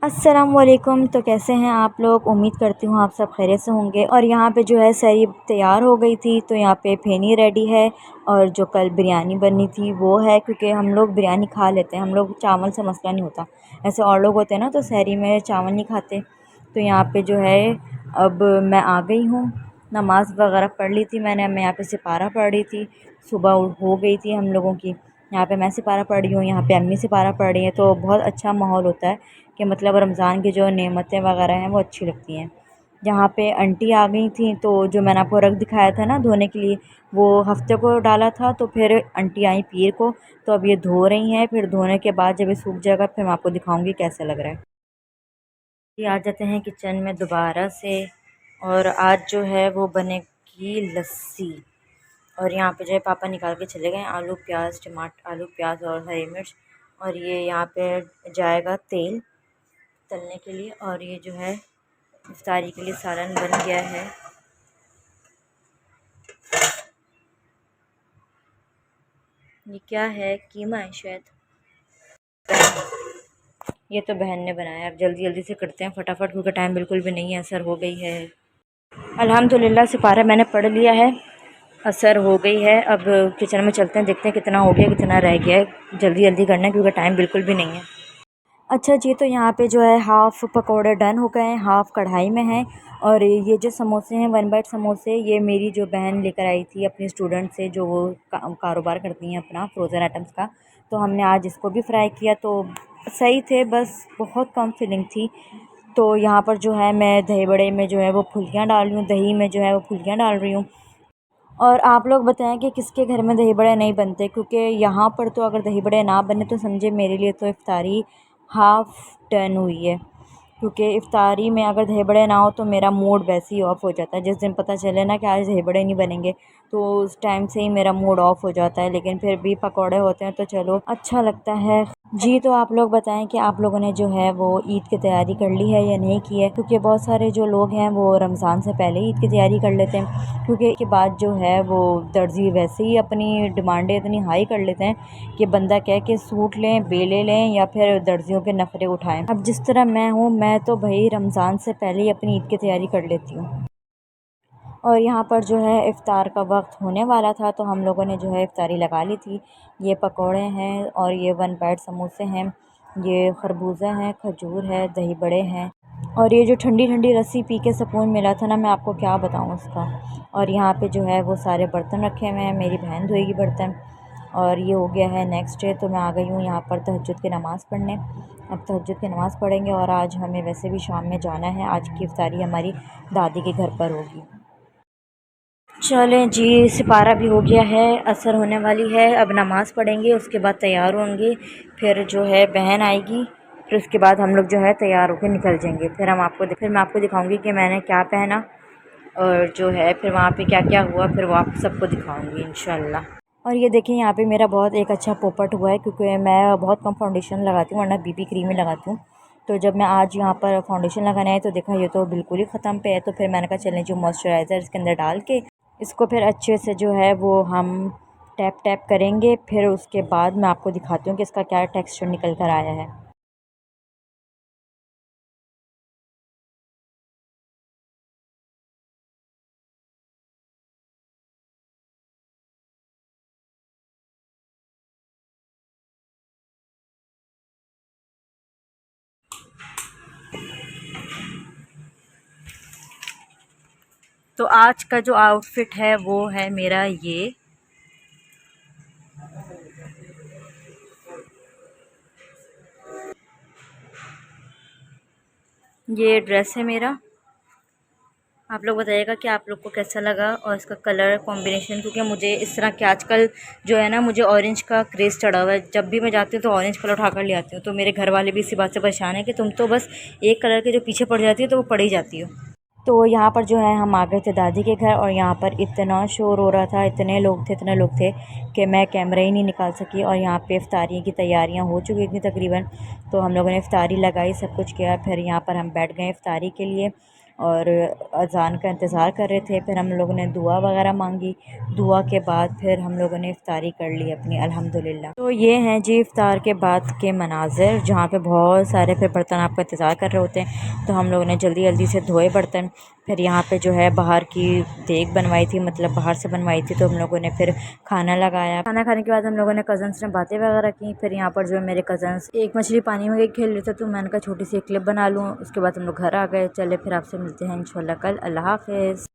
अस्सलामुअलैकुम। तो कैसे हैं आप लोग? उम्मीद करती हूँ आप सब खैरियत से होंगे। और यहाँ पे जो है सरी तैयार हो गई थी, तो यहाँ पे फेनी रेडी है। और जो कल बिरयानी बनी थी वो है, क्योंकि हम लोग बिरयानी खा लेते हैं, हम लोग चावल से मसला नहीं होता। ऐसे और लोग होते हैं ना, तो सहरी में चावल नहीं खाते। तो यहाँ पे जो है अब मैं आ गई हूँ, नमाज़ वगैरह पढ़ ली थी मैंने। मैं यहाँ पे सिपारा पढ़ रही थी, सुबह हो गई थी हम लोगों की। यहाँ पे मैं सिपारा पढ़ रही हूँ, यहाँ पे अम्मी सिपारा पढ़ रही हैं, तो बहुत अच्छा माहौल होता है कि मतलब रमज़ान की जो नेमतें वगैरह हैं वो अच्छी लगती हैं। जहाँ पे आंटी आ गई थी, तो जो मैंने आपको रग दिखाया था ना धोने के लिए, वो हफ्ते को डाला था, तो फिर आंटी आई पीर को। तो अब ये धो रही हैं, फिर धोने के बाद जब ये सूख जाएगा फिर मैं आपको दिखाऊंगी कैसा लग रहा है। ये आ जाते हैं किचन में दोबारा से। और आज जो है वो बनेगी लस्सी। और यहाँ पे जो है पापा निकाल के चले गए आलू प्याज टमाटर, आलू प्याज और हरी मिर्च। और ये यहाँ पे जाएगा तेल तलने के लिए। और ये जो है इफ्तारी के लिए सालन बन गया है। ये क्या है? कीमा है शायद। ये तो बहन ने बनाया। अब जल्दी जल्दी से करते हैं फटाफट, क्योंकि टाइम बिल्कुल भी नहीं है, असर हो गई है। अल्हम्दुलिल्लाह सिपारा मैंने पढ़ लिया है, असर हो गई है। अब किचन में चलते हैं, देखते हैं कितना हो गया कितना रह गया है। जल्दी जल्दी करना है क्योंकि टाइम बिल्कुल भी नहीं है। अच्छा जी, तो यहाँ पे जो है हाफ़ पकोड़े डन हो गए हैं, हाफ़ कढ़ाई में हैं। और ये जो समोसे हैं, वन बाइट समोसे, ये मेरी जो बहन लेकर आई थी अपनी स्टूडेंट से, जो वो कारोबार करती हैं अपना फ्रोज़न आइटम्स का। तो हमने आज इसको भी फ्राई किया, तो सही थे, बस बहुत कम फिलिंग थी। तो यहाँ पर जो है मैं दही बड़े में जो है वो फुल्कियाँ डाल रही हूँ, दही में जो है वो फुल्कियाँ डाल रही हूँ। और आप लोग बताएं कि किसके घर में दही बड़े नहीं बनते, क्योंकि यहाँ पर तो अगर दही बड़े ना बने तो समझे मेरे लिए तो इफ़्तारी हाफ़ डन हुई है। क्योंकि इफ़्तारी में अगर दही बड़े ना हो तो मेरा मूड वैसे ही ऑफ़ हो जाता है। जिस दिन पता चले ना कि आज दही बड़े नहीं बनेंगे, तो उस टाइम से ही मेरा मूड ऑफ़ हो जाता है। लेकिन फिर भी पकौड़े होते हैं तो चलो अच्छा लगता है। जी, तो आप लोग बताएं कि आप लोगों ने जो है वो ईद की तैयारी कर ली है या नहीं की है, क्योंकि बहुत सारे जो लोग हैं वो रमज़ान से पहले ही ईद की तैयारी कर लेते हैं। क्योंकि इसके बाद जो है वो दर्जी वैसे ही अपनी डिमांडें इतनी हाई कर लेते हैं कि बंदा कह के सूट लें, बेले लें, या फिर दर्जियों के नखरे उठाएं। अब जिस तरह मैं हूँ, मैं तो भाई रमज़ान से पहले ही अपनी ईद की तैयारी कर लेती हूँ। और यहाँ पर जो है इफ़्तार का वक्त होने वाला था, तो हम लोगों ने जो है इफ़्तारी लगा ली थी। ये पकोड़े हैं, और ये वन पैड समोसे हैं, ये खरबूजा हैं, खजूर है, दही बड़े हैं। और ये जो ठंडी ठंडी लस्सी पी के सुकून मिला था ना, मैं आपको क्या बताऊँ उसका। और यहाँ पे जो है वो सारे बर्तन रखे हुए हैं, मेरी बहन धोएगी बर्तन। और ये हो गया है नेक्स्ट डे, तो मैं आ गई हूँ यहाँ पर तहज्जुद की नमाज़ पढ़ने। अब तहज्जुद की नमाज़ पढ़ेंगे, और आज हमें वैसे भी शाम में जाना है। आज की इफ़्तारी हमारी दादी के घर पर होगी। चलें जी, सिपारा भी हो गया है, असर होने वाली है। अब नमाज़ पढ़ेंगे, उसके बाद तैयार होंगे। फिर जो है बहन आएगी, फिर उसके बाद हम लोग जो है तैयार होकर निकल जाएंगे। फिर मैं आपको दिखाऊंगी कि मैंने क्या पहना, और जो है फिर वहाँ पे क्या क्या हुआ, फिर वो आप सबको दिखाऊंगी इंशाल्लाह। और ये देखिए, यहाँ पे मेरा बहुत एक अच्छा पोपट हुआ है, क्योंकि मैं बहुत कम फाउंडेशन लगाती हूँ, वरना बीबी क्रीम ही लगाती हूँ। तो जब मैं आज यहाँ पर फाउंडेशन लगाने आई तो देखा ये तो बिल्कुल ही ख़त्म पे है। तो फिर मैंने कहा चलें जो मॉइस्चराइज़र इसके अंदर डाल के इसको फिर अच्छे से जो है वो हम टैप टैप करेंगे। फिर उसके बाद मैं आपको दिखाती हूँ कि इसका क्या टेक्सचर निकल कर आया है। तो आज का जो आउटफिट है वो है मेरा ये ड्रेस है मेरा। आप लोग बताइएगा कि आप लोग को कैसा लगा, और इसका कलर कॉम्बिनेशन, क्योंकि मुझे इस तरह के आजकल जो है ना, मुझे ऑरेंज का क्रेज़ चढ़ा हुआ है। जब भी मैं जाती हूँ तो ऑरेंज कलर उठा कर ले आती हूँ। तो मेरे घर वाले भी इसी बात से परेशान है कि तुम तो बस एक कलर के जो पीछे पड़ जाती हो तो वो पड़ ही जाती हो। तो यहाँ पर जो है हम आ गए थे दादी के घर, और यहाँ पर इतना शोर हो रहा था, इतने लोग थे कि मैं कैमरा ही नहीं निकाल सकी। और यहाँ पे इफ्तारी की तैयारियाँ हो चुकी थी तकरीबन। तो हम लोगों ने इफ्तारी लगाई, सब कुछ किया, फिर यहाँ पर हम बैठ गए इफ्तारी के लिए। और अज़ान का इंतज़ार कर रहे थे। फिर हम लोगों ने दुआ वगैरह मांगी। दुआ के बाद फिर हम लोगों ने इफ्तारी कर ली अपनी अल्हम्दुलिल्लाह। तो ये हैं जी इफ्तार के बाद के मनाज़िर, जहाँ पे बहुत सारे फिर बर्तन आपका इंतज़ार कर रहे होते हैं। तो हम लोगों ने जल्दी जल्दी से धोए बर्तन। फिर यहाँ पे जो है बाहर की देग बनवाई थी, मतलब बाहर से बनवाई थी, तो हम लोगों ने फिर खाना लगाया। खाना खाने के बाद हम लोगों ने कज़न्स ने बातें वगैरह की। फिर यहाँ पर जो है मेरे कज़न्स, एक मछली पानी में गई खेल रहे थे, तो मैंने कहा छोटी सी एक क्लिप बना लूँ। उसके बाद हम लोग घर आ गए। चले फिर आपसे मिलते हैं इंशाल्लाह कल। अल्लाह हाफ़िज़।